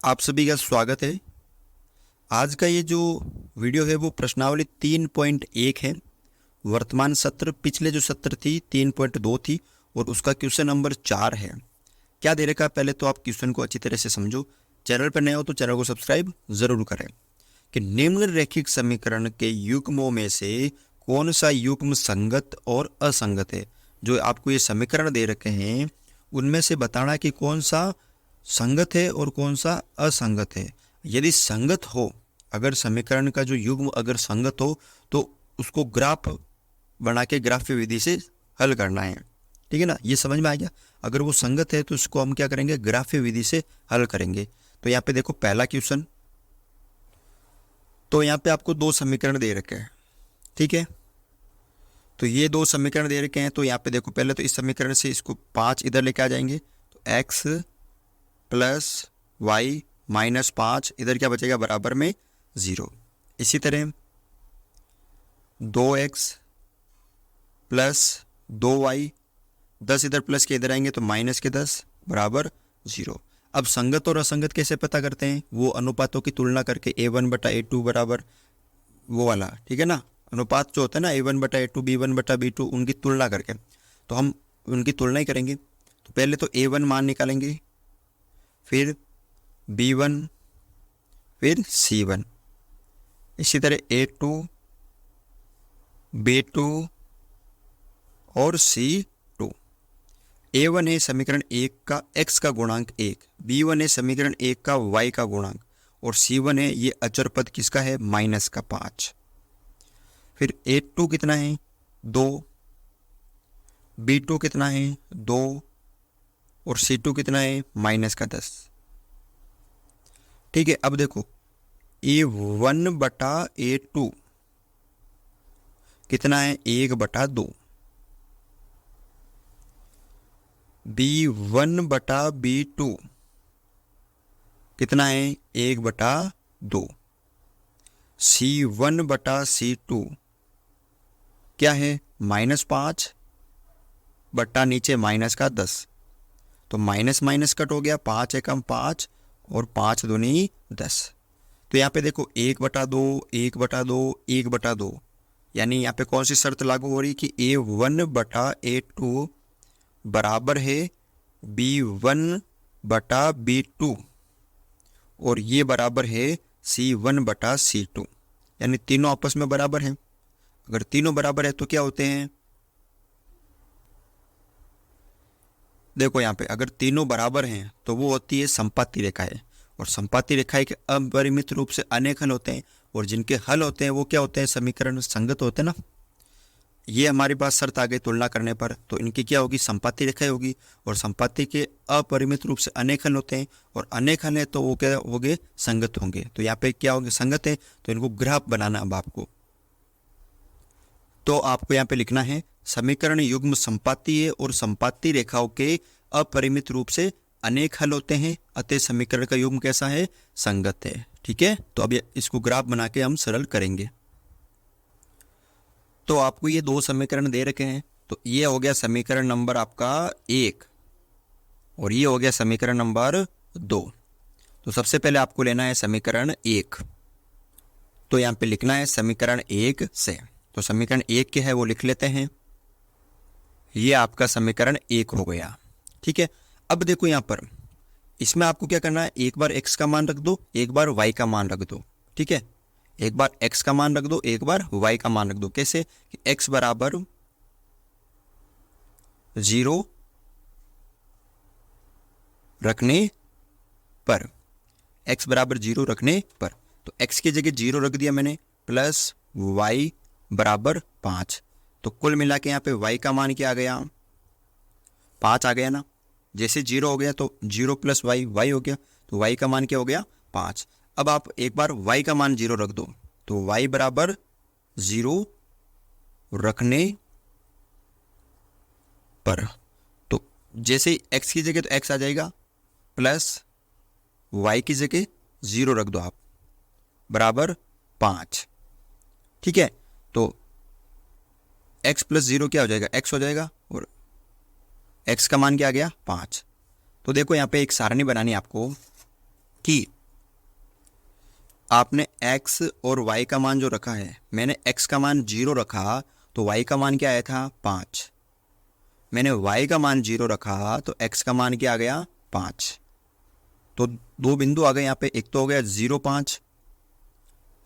आप सभी का स्वागत है। आज का ये जो वीडियो है वो प्रश्नावली 3.1 है। वर्तमान सत्र पिछले जो सत्र थी 3.2 थी और उसका क्वेश्चन नंबर 4 है। क्या दे रखा है पहले तो आप क्वेश्चन को अच्छी तरह से समझो। चैनल पर नए हो तो चैनल को सब्सक्राइब जरूर करें। कि निम्नलिखित समीकरण के युग्मों में से कौन सा युग्म संगत और असंगत है। जो आपको ये समीकरण दे रखे हैं उनमें से बताना कि कौन सा संगत है और कौन सा असंगत है। यदि संगत हो, अगर समीकरण का जो युग्म अगर संगत हो तो उसको ग्राफ बना के ग्राफ्य विधि से हल करना है। ठीक है ना, ये समझ में आ गया। अगर वो संगत है तो उसको हम क्या करेंगे, ग्राफ्य विधि से हल करेंगे। तो यहाँ पे देखो पहला क्वेश्चन, तो यहाँ पे आपको दो समीकरण दे रखे हैं। ठीक है, तो ये दो समीकरण दे रखे हैं। तो यहाँ पे देखो पहले तो इस समीकरण से इसको 5 इधर लेके आ जाएंगे तो x प्लस वाई माइनस 5 इधर क्या बचेगा, बराबर में 0। इसी तरह 2x प्लस 2y 10 इधर प्लस के इधर आएंगे तो माइनस के 10 बराबर 0। अब संगत और असंगत कैसे पता करते हैं, वो अनुपातों की तुलना करके a1/a2 बराबर वो वाला, ठीक है ना, अनुपात जो होता है ना a1/a2 b1/b2 उनकी तुलना करके, तो हम उनकी तुलना ही करेंगे। तो पहले तो a1 मान निकालेंगे, फिर b1, फिर c1, इसी तरह a2 b2 और c2। a1 है समीकरण 1 का x का गुणांक 1, b1 है समीकरण 1 का y का गुणांक और c1 है ये अचर पद किसका है, माइनस का 5। फिर a2 कितना है 2, b2 कितना है 2 और c2 कितना है माइनस का 10। ठीक है, अब देखो a1/a2 कितना है 1/2, b1/b2 कितना है 1/2, c1/c2 क्या है -5 बट्टा नीचे माइनस का 10। तो माइनस माइनस कट हो गया, 5 एकम 5 और 5 दूनी 10। तो यहाँ पे देखो 1/2 1/2 1/2, यानी यहाँ पे कौन सी शर्त लागू हो रही कि a1/a2 बराबर है b1/b2 और ये बराबर है c1/c2, यानी तीनों आपस में बराबर हैं। अगर तीनों बराबर है तो क्या होते हैं, देखो यहाँ पे अगर तीनों बराबर हैं तो वो होती है संपाती रेखाएं, और संपाती रेखाएं के अपरिमित रूप से अनेक हल होते हैं और जिनके हल होते हैं वो क्या होते हैं, समीकरण संगत होते हैं ना। ये हमारे पास शर्त आ गई तुलना करने पर, तो इनकी क्या होगी, संपाती रेखाएं होगी। और संपाती के अपरिमित रूप से अनेक हल होते हैं और अनेक हल है तो वो क्या होंगे, संगत होंगे। तो यहाँ पे क्या होंगे, संगत है, तो इनको ग्राफ बनाना। अब आपको तो आपको यहाँ पे लिखना है समीकरण युग्म संपाती है और संपाती रेखाओं के अपरिमित रूप से अनेक हल होते हैं, अतः समीकरण का युग्म कैसा है, संगत है। ठीक है, तो अब इसको ग्राफ बना के हम सरल करेंगे। तो आपको ये दो समीकरण दे रखे हैं, तो ये हो गया समीकरण नंबर आपका 1 और ये हो गया समीकरण नंबर 2। तो सबसे पहले आपको लेना है समीकरण 1, तो यहाँ पे लिखना है समीकरण 1 से। तो समीकरण 1 के है वो लिख लेते हैं, ये आपका समीकरण 1 हो गया। ठीक है, अब देखो यहाँ पर इसमें आपको क्या करना है, एक बार x का मान रख दो, एक बार y का मान रख दो। ठीक है, एक बार x का मान रख दो, एक बार y का मान रख दो। कैसे कि x बराबर 0 रखने पर, x बराबर 0 रखने पर, तो x की जगह 0 रख दिया मैंने, प्लस y बराबर 5। तो कुल मिला के यहाँ पे y का मान क्या आ गया, 5 आ गया ना। जैसे 0 हो गया तो 0 प्लस y y हो गया, तो y का मान क्या हो गया, 5। अब आप एक बार y का मान 0 रख दो, तो y बराबर 0 रखने पर, तो जैसे x की जगह तो x आ जाएगा, प्लस y की जगह 0 रख दो आप, बराबर 5। ठीक है, तो x प्लस 0 क्या हो जाएगा, x हो जाएगा और x का मान क्या आ गया, 5। तो देखो यहाँ पे एक सारणी बनानी आपको कि आपने x और y का मान जो रखा है, मैंने x का मान 0 रखा तो y का मान क्या आया था 5। मैंने y का मान 0 रखा तो x का मान क्या आ गया 5। तो दो बिंदु आ गए यहाँ पे, एक तो हो गया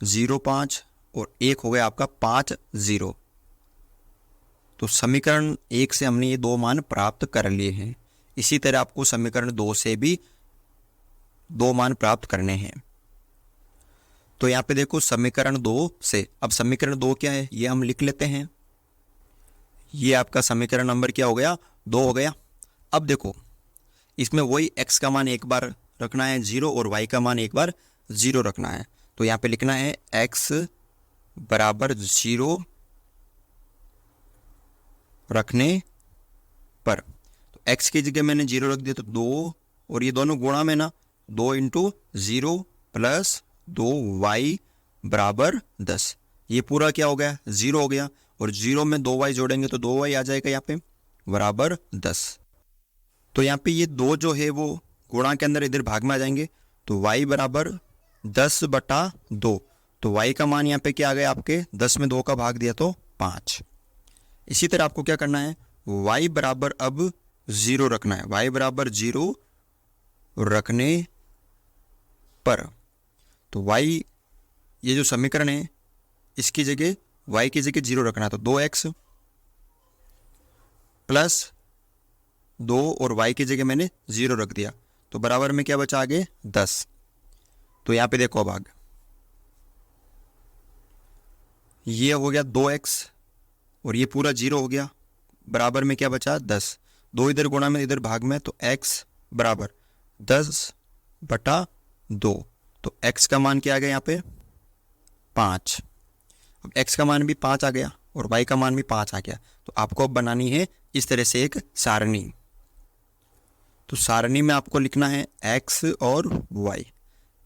0 5 और एक हो गया आपका 5 0। तो समीकरण 1 से हमने ये दो मान प्राप्त कर लिए हैं। इसी तरह आपको समीकरण 2 से भी दो मान प्राप्त करने हैं। तो यहाँ पे देखो समीकरण 2 से, अब समीकरण 2 क्या है ये हम लिख लेते हैं। ये आपका समीकरण नंबर क्या हो गया 2 हो गया। अब देखो इसमें वही x का मान एक बार रखना है 0 और y का मान एक बार 0 रखना है। तो यहाँ पे लिखना है x बराबर 0 रखने पर, तो x की जगह मैंने 0 रख दिया तो 2 और ये दोनों गुणा में ना 2 × 0 + 2y बराबर 10। ये पूरा क्या हो गया 0 हो गया और 0 में 2y जोड़ेंगे तो 2y आ जाएगा यहाँ पे बराबर 10। तो यहाँ पे ये 2 जो है वो गुणा के अंदर इधर भाग में आ जाएंगे तो y बराबर 10/2। तो y का मान यहाँ पे क्या आ गया आपके 10 में 2 का भाग दिया तो 5। इसी तरह आपको क्या करना है y बराबर अब 0 रखना है, y बराबर 0 रखने पर। तो y ये जो समीकरण है इसकी जगह y की जगह 0 रखना है तो 2x + 2 और y की जगह मैंने 0 रख दिया तो बराबर में क्या बचा आगे 10। तो यहाँ पे देखो अब आगे ये हो गया 2x और ये पूरा 0 हो गया, बराबर में क्या बचा 10। 2 इधर गुणा में इधर भाग में तो x बराबर 10/2। तो x का मान क्या आ गया यहाँ पे 5। अब x का मान भी 5 आ गया और y का मान भी 5 आ गया। तो आपको अब बनानी है इस तरह से एक सारणी। तो सारणी में आपको लिखना है x और y।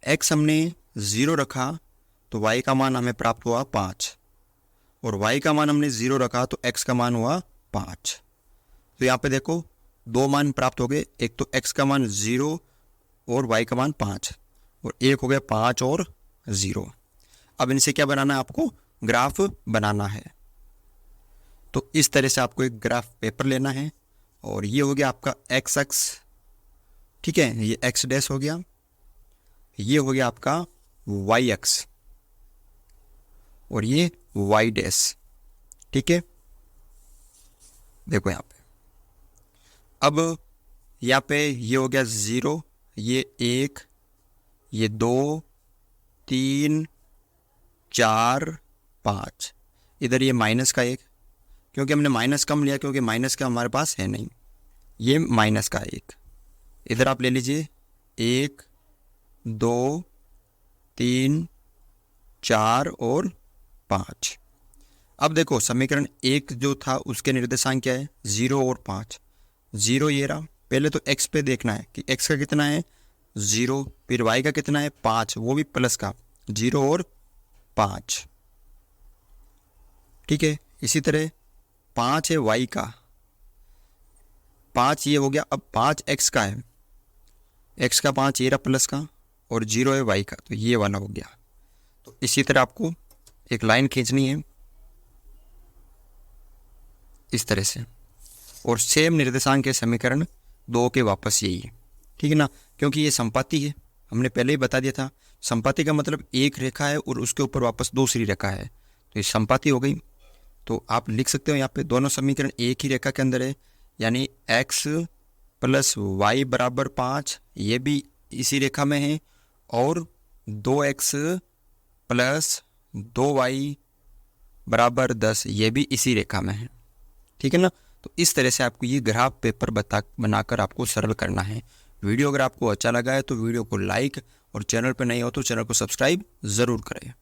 x हमने 0 रखा तो y का मान हमें प्राप्त हुआ 5 और y का मान हमने 0 रखा तो x का मान हुआ 5। तो यहाँ पे देखो दो मान प्राप्त हो गए, एक तो x का मान 0 और y का मान 5 और एक हो गया 5 और 0। अब इनसे क्या बनाना है आपको ग्राफ बनाना है। तो इस तरह से आपको एक ग्राफ पेपर लेना है और ये हो गया आपका x अक्ष, ठीक है, ये x डैश हो गया, ये हो गया आपका y अक्ष और ये y डैश, ठीक है। देखो यहाँ पे अब यहाँ पे ये हो गया 0, ये 1, ये 2 3 4 5, इधर ये माइनस का 1 क्योंकि हमने माइनस कम लिया क्योंकि माइनस का हमारे पास है नहीं, ये माइनस का 1 इधर आप ले लीजिए 1 2 3 4 और 5। अब देखो समीकरण 1 जो था उसके निर्देशांक क्या है 0 और 5। 0 ये रहा, पहले तो x पे देखना है कि x का कितना है 0, फिर y का कितना है 5, वो भी प्लस का 0 और 5, ठीक है। इसी तरह 5 है y का, 5 ये हो गया। अब 5 x का है, x का 5 ये रहा प्लस का और 0 है y का, तो ये वाला हो गया। तो इसी तरह आपको एक लाइन खींचनी है इस तरह से और सेम निर्देशांक के समीकरण 2 के वापस यही है, ठीक है ना, क्योंकि ये संपाती है, हमने पहले ही बता दिया था। संपाती का मतलब एक रेखा है और उसके ऊपर वापस दूसरी रेखा है, तो ये संपाती हो गई। तो आप लिख सकते हो यहाँ पे दोनों समीकरण एक ही रेखा के अंदर है, यानी x + y बराबर 5 ये भी इसी रेखा में है और 2x + 2y बराबर 10 ये भी इसी रेखा में है, ठीक है ना। तो इस तरह से आपको ये ग्राफ पेपर बनाकर आपको सरल करना है। वीडियो अगर आपको अच्छा लगा है तो वीडियो को लाइक और चैनल पर नहीं हो तो चैनल को सब्सक्राइब ज़रूर करें।